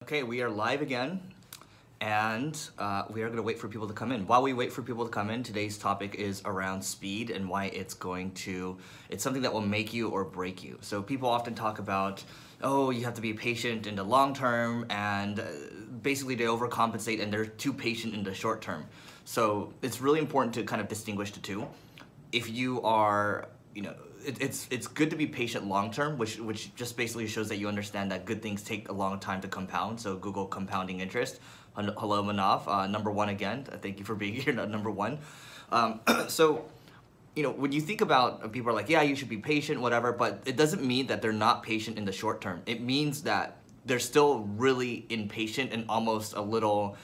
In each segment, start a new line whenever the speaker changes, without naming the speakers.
Okay, we are live again, and we are going to wait for people to come in. While we wait for people to come in, today's topic is around speed and why it's something that will make you or break you. So people often talk about, oh, you have to be patient in the long term, and basically they overcompensate and they're too patient in the short term. So it's really important to kind of distinguish the two. If you are, it's good to be patient long term, which just basically shows that you understand that good things take a long time to compound. So Google compounding interest. Hello, Manav. Number one again. Thank you for being here. Number one. So, when you think about people are like, yeah, you should be patient, whatever, but it doesn't mean that they're not patient in the short term. It means that they're still really impatient and almost a little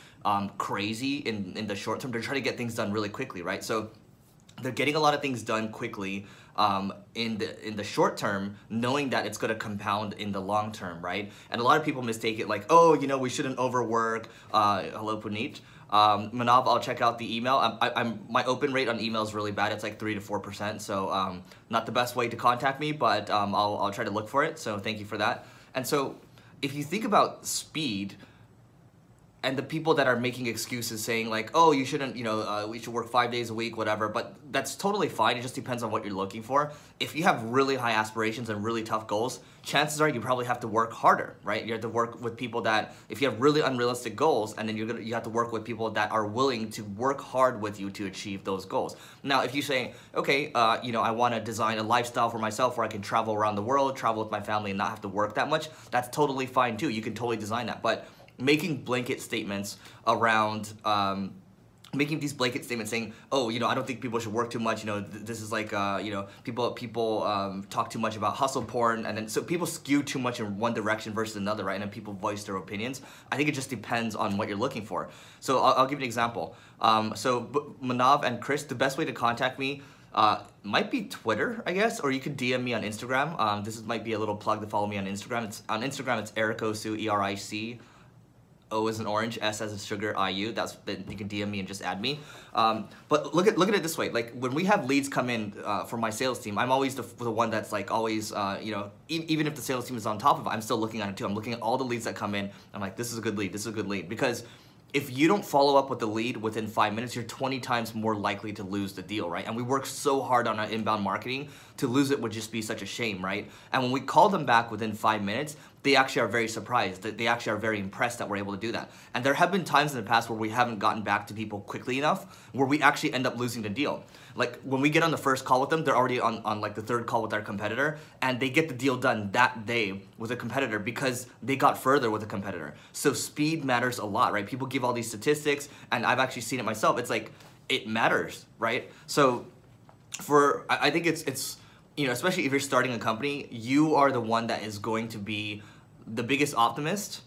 crazy in the short term. They're trying to get things done really quickly, right? So they're getting a lot of things done quickly in the short term, knowing that it's going to compound in the long term, right? And a lot of people mistake it like, oh, we shouldn't overwork. Hello, Puneet. Manav, I'll check out the email. My open rate on email is really bad. It's like 3 to 4%. So not the best way to contact me, but I'll try to look for it. So thank you for that. And so if you think about speed, and the people that are making excuses saying like, oh, you shouldn't, we should work 5 days a week, whatever, but that's totally fine. It just depends on what you're looking for. If you have really high aspirations and really tough goals, chances are you probably have to work harder, right? You have to work with people that, if you have really unrealistic goals, and then you have to work with people that are willing to work hard with you to achieve those goals. Now, if you say, okay, I want to design a lifestyle for myself where I can travel around the world, travel with my family and not have to work that much, that's totally fine too. You can totally design that. But making blanket statements around, making these blanket statements saying, oh, I don't think people should work too much. This is like, people talk too much about hustle porn, and then so people skew too much in one direction versus another, right? And then people voice their opinions. I think it just depends on what you're looking for. So I'll give you an example. So Manav and Chris, the best way to contact me might be Twitter, I guess, or you could DM me on Instagram. This might be a little plug to follow me on Instagram. It's Ericosu, ERIC. O as an orange, S as a sugar, IU. You can DM me and just add me. But look at it this way. Like when we have leads come in for my sales team, I'm always the one that's like always, even if the sales team is on top of it, I'm still looking at it too. I'm looking at all the leads that come in. I'm like, this is a good lead. This is a good lead. Because if you don't follow up with the lead within 5 minutes, you're 20 times more likely to lose the deal, right? And we work so hard on our inbound marketing, to lose it would just be such a shame, right? And when we call them back within 5 minutes, they actually are very surprised. They actually are very impressed that we're able to do that. And there have been times in the past where we haven't gotten back to people quickly enough, where we actually end up losing the deal. Like when we get on the first call with them, they're already on like the third call with our competitor, and they get the deal done that day with a competitor because they got further with a competitor. So speed matters a lot, right? People give all these statistics, and I've actually seen it myself. It's like, it matters, right? So I think it's especially if you're starting a company, you are the one that is going to be the biggest optimist,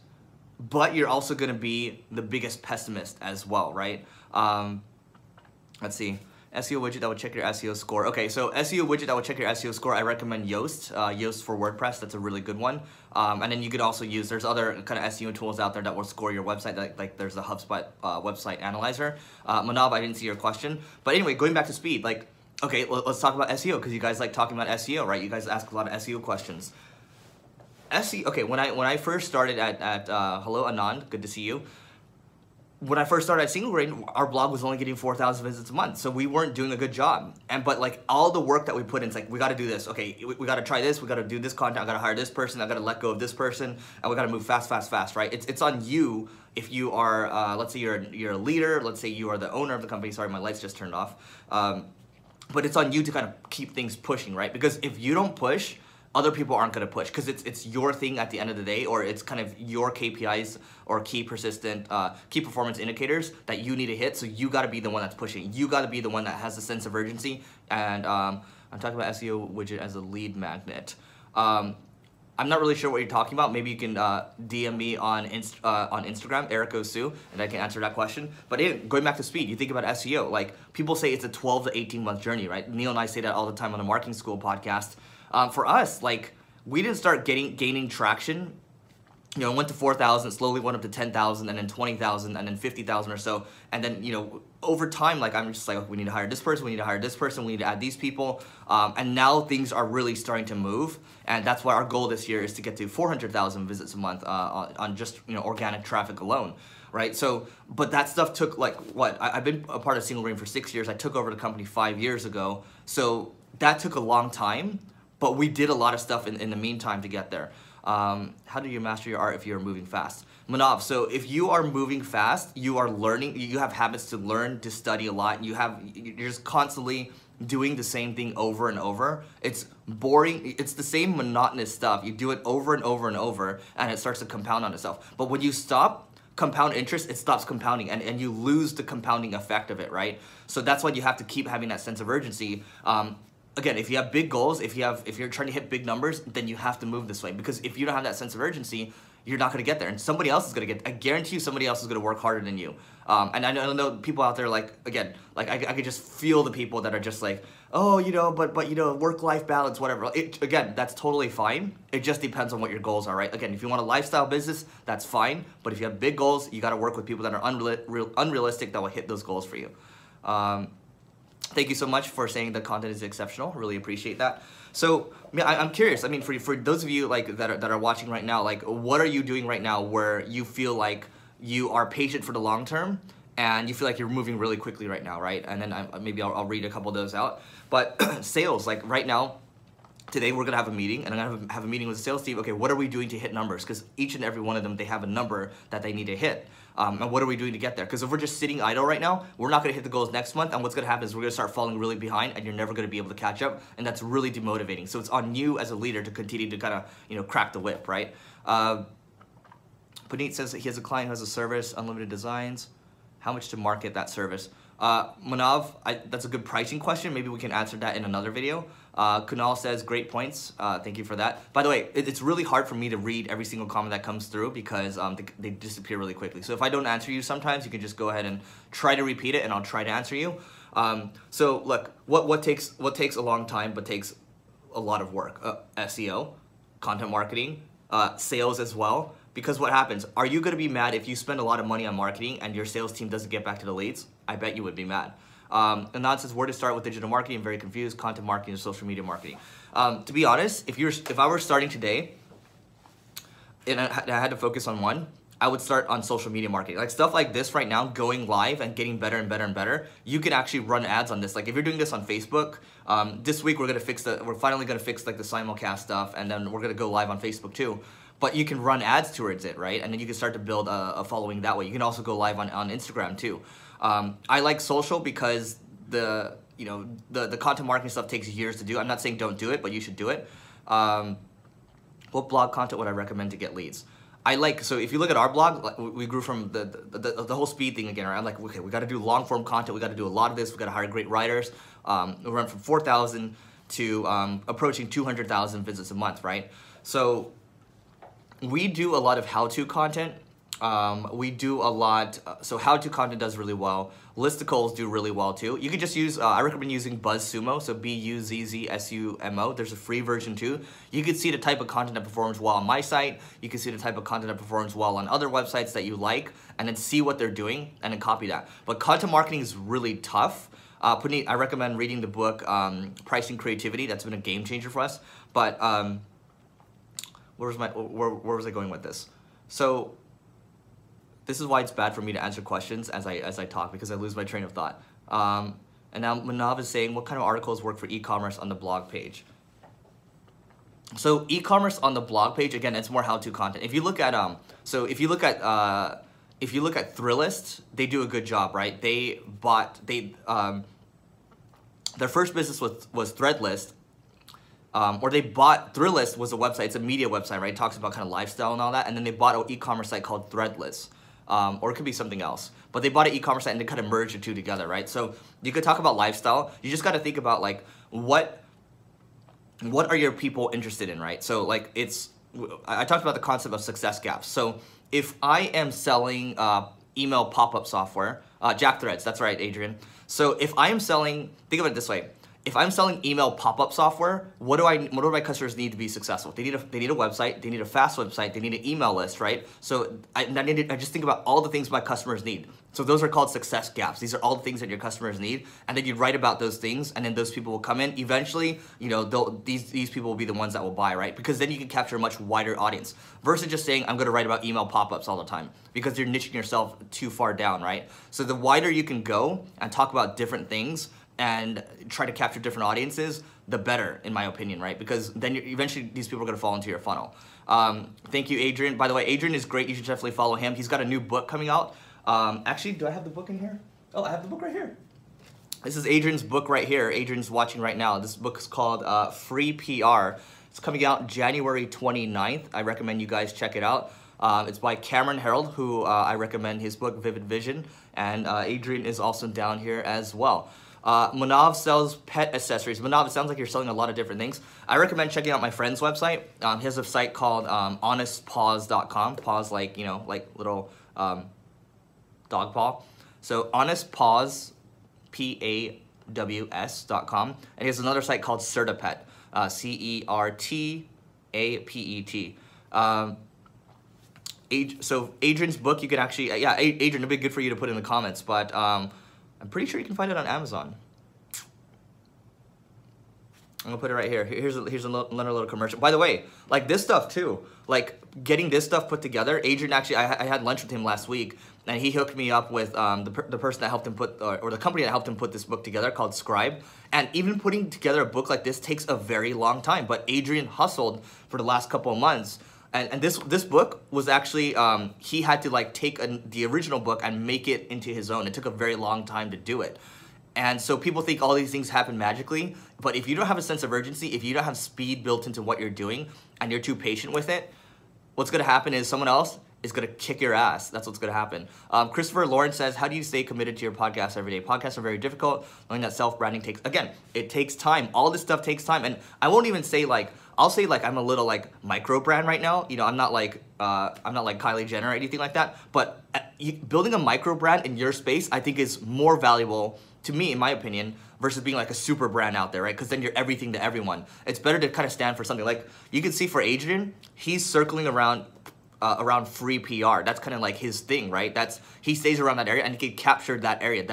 but you're also going to be the biggest pessimist as well, right? Let's see. SEO widget that would check your SEO score. Okay, so SEO widget that would check your SEO score, I recommend Yoast. Yoast for WordPress, that's a really good one. And then you could also use, there's other kind of SEO tools out there that will score your website, like there's the HubSpot website analyzer. Manav, I didn't see your question. But anyway, going back to speed, like, okay, let's talk about SEO, because you guys like talking about SEO, right? You guys ask a lot of SEO questions. SEO, okay, when I first started at hello Anand, good to see you. When I first started at Single Grain, our blog was only getting 4,000 visits a month, so we weren't doing a good job. But like all the work that we put in, it's like, we got to do this. Okay, we got to try this. We got to do this content. I got to hire this person. I got to let go of this person, and we got to move fast, right? It's on you if you are, let's say you're a leader. Let's say you are the owner of the company. Sorry, my lights just turned off. But it's on you to kind of keep things pushing, right? Because if you don't push, other people aren't going to push, because it's your thing at the end of the day, or it's kind of your KPIs or key performance indicators that you need to hit. So you got to be the one that's pushing. You got to be the one that has a sense of urgency. And I'm talking about SEO widget as a lead magnet. I'm not really sure what you're talking about. Maybe you can DM me on Instagram, Ericosu, and I can answer that question. But going back to speed, you think about SEO. Like people say it's a 12 to 18 month journey, right? Neil and I say that all the time on the Marketing School podcast. For us, like we didn't start gaining traction you know, it went to 4,000, slowly went up to 10,000, and then 20,000, and then 50,000 or so. And then, you know, over time, like, I'm just like, okay, we need to hire this person, we need to hire this person, we need to add these people. And now things are really starting to move. And that's why our goal this year is to get to 400,000 visits a month on just, you know, organic traffic alone. Right, so, but that stuff took like, what, I've been a part of Single Grain for 6 years. I took over the company 5 years ago. So that took a long time, but we did a lot of stuff in the meantime to get there. How do you master your art if you're moving fast? Manav, so if you are moving fast, you are learning, you have habits to learn, to study a lot, you're just constantly doing the same thing over and over. It's boring, it's the same monotonous stuff. You do it over and over and over, and it starts to compound on itself. But when you stop compound interest, it stops compounding, and you lose the compounding effect of it, right? So that's why you have to keep having that sense of urgency. Again, if you have big goals, if you're trying to hit big numbers, then you have to move this way, because if you don't have that sense of urgency, you're not going to get there, and somebody else is going to get. I guarantee you, somebody else is going to work harder than you. And I know people out there, like, again, like I could just feel the people that are just like, oh, you know, but you know, work-life balance, whatever. Again, that's totally fine. It just depends on what your goals are, right? Again, if you want a lifestyle business, that's fine. But if you have big goals, you got to work with people that are unrealistic that will hit those goals for you. Thank you so much for saying the content is exceptional. Really appreciate that. So I'm curious. I mean, for those of you like that are watching right now, like, what are you doing right now where you feel like you are patient for the long term and you feel like you're moving really quickly right now, right? And then maybe I'll read a couple of those out. But sales, like right now, today we're gonna have a meeting, and I'm gonna have a meeting with the sales team. Okay, what are we doing to hit numbers? Because each and every one of them, they have a number that they need to hit. And what are we doing to get there? Because if we're just sitting idle right now, we're not gonna hit the goals next month, and what's gonna happen is we're gonna start falling really behind, and you're never gonna be able to catch up, and that's really demotivating. So it's on you as a leader to continue to kind of, you know, crack the whip, right? Puneet says that he has a client who has a service, Unlimited Designs. How much to market that service? Manav, that's a good pricing question. Maybe we can answer that in another video. Kunal says, great points. Thank you for that. By the way, it's really hard for me to read every single comment that comes through because they disappear really quickly. So if I don't answer you sometimes, you can just go ahead and try to repeat it, and I'll try to answer you. So look, what takes a long time but takes a lot of work? SEO, content marketing, sales as well. Because what happens, are you gonna be mad if you spend a lot of money on marketing and your sales team doesn't get back to the leads? I bet you would be mad. Anand says, where to start with digital marketing? I'm very confused. Content marketing or social media marketing. To be honest, if I were starting today and I had to focus on one, I would start on social media marketing. Like stuff like this right now, going live and getting better and better and better, you can actually run ads on this. Like if you're doing this on Facebook, this week we're finally gonna fix like the simulcast stuff, and then we're gonna go live on Facebook too. But you can run ads towards it, right? And then you can start to build a following that way. You can also go live on Instagram too. I like social because the content marketing stuff takes years to do. I'm not saying don't do it, but you should do it. What blog content would I recommend to get leads? So if you look at our blog, we grew from the whole speed thing again, right? I'm like, okay, we got to do long form content. We got to do a lot of this. We got to hire great writers. We went from 4,000 to approaching 200,000 visits a month, right? So we do a lot of how-to content. We do a lot, so how-to content does really well. Listicles do really well too. You could just use, I recommend using BuzzSumo, so BuzzSumo. There's a free version too. You can see the type of content that performs well on my site. You can see the type of content that performs well on other websites that you like, and then see what they're doing and then copy that. But content marketing is really tough. Puneet, I recommend reading the book, Pricing Creativity. That's been a game changer for us. But where was I going with this? So this is why it's bad for me to answer questions as I talk, because I lose my train of thought. And now Manav is saying, what kind of articles work for e-commerce on the blog page? So e-commerce on the blog page, again, it's more how-to content. If you look at Thrillist, they do a good job, right? Their first business was Threadlist. Or they bought, Thrillist was a website, it's a media website, right? It talks about kind of lifestyle and all that, and then they bought an e-commerce site called Threadless, or it could be something else. But they bought an e-commerce site and they kind of merged the two together, right? So you could talk about lifestyle, you just gotta think about like, what are your people interested in, right? So like I talked about the concept of success gaps. So if I am selling email pop-up software, Jack Threads, that's right, Adrian. So if I am selling, think of it this way, if I'm selling email pop-up software, what do my customers need to be successful? They need a website, they need a fast website, they need an email list, right? So I just think about all the things my customers need. So those are called success gaps. These are all the things that your customers need, and then you write about those things, and then those people will come in. Eventually, you know, these people will be the ones that will buy, right? Because then you can capture a much wider audience versus just saying I'm going to write about email pop-ups all the time, because you're niching yourself too far down, right? So the wider you can go and talk about different things and try to capture different audiences, the better, in my opinion, right? Because then eventually these people are going to fall into your funnel. Thank you, Adrian. By the way, Adrian is great. You should definitely follow him. He's got a new book coming out. Actually, do I have the book in here? Oh, I have the book right here. This is Adrian's book right here. Adrian's watching right now. This book is called Free PR. It's coming out January 29th. I recommend you guys check it out. It's by Cameron Herold, who I recommend his book, Vivid Vision. And Adrian is also down here as well. Manav sells pet accessories. Manav, it sounds like you're selling a lot of different things. I recommend checking out my friend's website. He has a site called honestpaws.com. Paws like, you know, like little dog paw. So honestpaws, PAWS.com. And he has another site called Certapet, CERTAPET. So Adrian's book, you can actually, yeah, Adrian, it'd be good for you to put in the comments, but I'm pretty sure you can find it on Amazon. I'm gonna put it right here. Here's another little commercial. By the way, like this stuff too, like getting this stuff put together. Adrian actually, I had lunch with him last week, and he hooked me up with the person that helped him put, or the company that helped him put this book together, called Scribe. And even putting together a book like this takes a very long time. But Adrian hustled for the last couple of months. And this book was actually, he had to like take the original book and make it into his own. It took a very long time to do it. And so people think all these things happen magically, but if you don't have a sense of urgency, if you don't have speed built into what you're doing, and you're too patient with it, what's gonna happen is someone else is gonna kick your ass. That's what's gonna happen. Christopher Lawrence says, how do you stay committed to your podcast every day? Podcasts are very difficult. Learning that self-branding takes, again, it takes time. All this stuff takes time. And I won't even say like, I'll say like I'm a little like micro brand right now. You know, I'm not like Kylie Jenner or anything like that. But building a micro brand in your space, I think is more valuable to me, in my opinion, versus being like a super brand out there, right? Because then you're everything to everyone. It's better to kind of stand for something. Like you can see for Adrian, he's circling around free PR. That's kind of like his thing, right? He stays around that area and he can capture that area.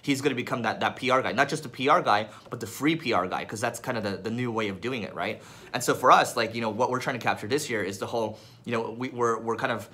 He's gonna become that PR guy, not just a PR guy, but the free PR guy, because that's kind of the new way of doing it, right? And so for us, like, you know, what we're trying to capture this year is the whole, you know, we're kind of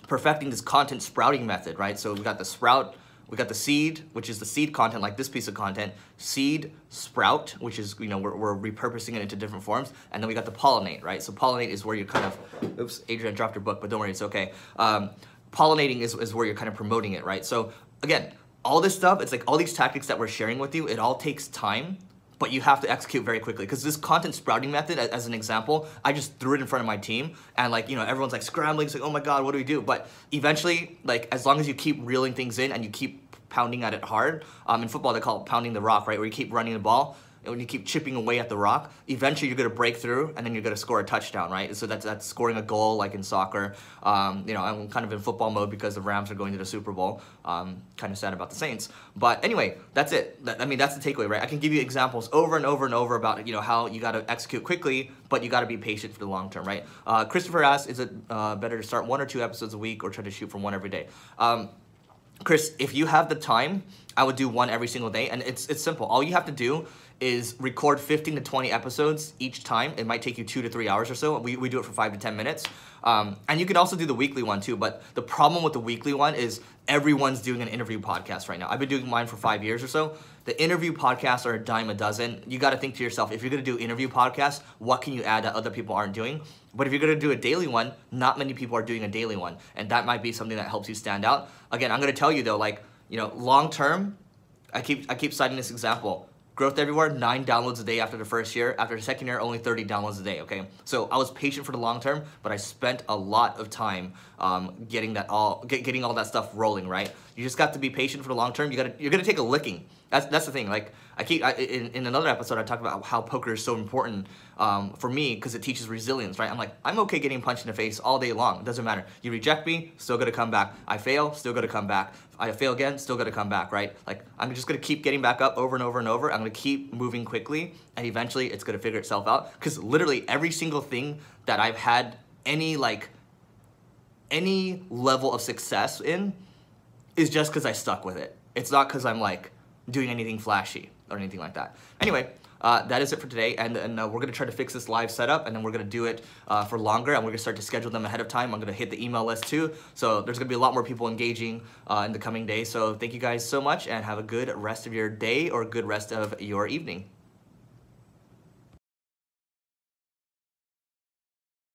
perfecting this content sprouting method, right? So we got the sprout. We got the seed, which is the seed content, like this piece of content, seed, sprout, which is, you know, we're repurposing it into different forms, and then we got the pollinate, right? So pollinate is where you're kind of, oops, Adrian dropped her book, but don't worry, it's okay. Pollinating is where you're kind of promoting it, right? So again, all this stuff, it's like all these tactics that we're sharing with you, it all takes time, but you have to execute very quickly, because this content sprouting method, as an example, I just threw it in front of my team, and like, you know, everyone's like scrambling, it's like, oh my God, what do we do? But eventually, like, as long as you keep reeling things in and you keep pounding at it hard, in football they call it pounding the rock, right? Where you keep running the ball, and when you keep chipping away at the rock, eventually you're gonna break through, and then you're gonna score a touchdown, right? So that's scoring a goal, like in soccer. You know, I'm kind of in football mode because the Rams are going to the Super Bowl. Kind of sad about the Saints, but anyway, that's it. I mean, that's the takeaway, right? I can give you examples over and over and over about, you know, how you gotta execute quickly, but you gotta be patient for the long term, right? Christopher asks, is it better to start 1 or 2 episodes a week or try to shoot for 1 every day? Chris, if you have the time, I would do 1 every single day, and it's simple. All you have to do is record 15 to 20 episodes each time. It might take you 2 to 3 hours or so. We do it for 5 to 10 minutes. And you can also do the weekly one too, but the problem with the weekly one is everyone's doing an interview podcast right now. I've been doing mine for 5 years or so. The interview podcasts are a dime a dozen. You gotta think to yourself, if you're gonna do interview podcasts, what can you add that other people aren't doing? But if you're gonna do a daily one, not many people are doing a daily one. And that might be something that helps you stand out. Again, I'm gonna tell you though, like, you know, long term, I keep citing this example. Growth Everywhere, 9 downloads a day after the first year. After the second year, only 30 downloads a day, okay? So I was patient for the long term, but I spent a lot of time getting all that stuff rolling, right? You just got to be patient for the long term. You're gonna take a licking. That's the thing. Like in another episode, I talked about how poker is so important for me because it teaches resilience, right? I'm like, I'm okay getting punched in the face all day long. It doesn't matter. You reject me, still gonna come back. I fail, still gonna come back. I fail again, still gonna come back, right? Like I'm just gonna keep getting back up over and over and over. I'm gonna keep moving quickly, and eventually it's gonna figure itself out. Because literally every single thing that I've had any level of success in is just because I stuck with it. It's not because I'm like doing anything flashy or anything like that. Anyway, that is it for today, and we're gonna try to fix this live setup, and then we're gonna do it for longer, and we're gonna start to schedule them ahead of time. I'm gonna hit the email list too, so there's gonna be a lot more people engaging in the coming days. So thank you guys so much, and have a good rest of your day or good rest of your evening.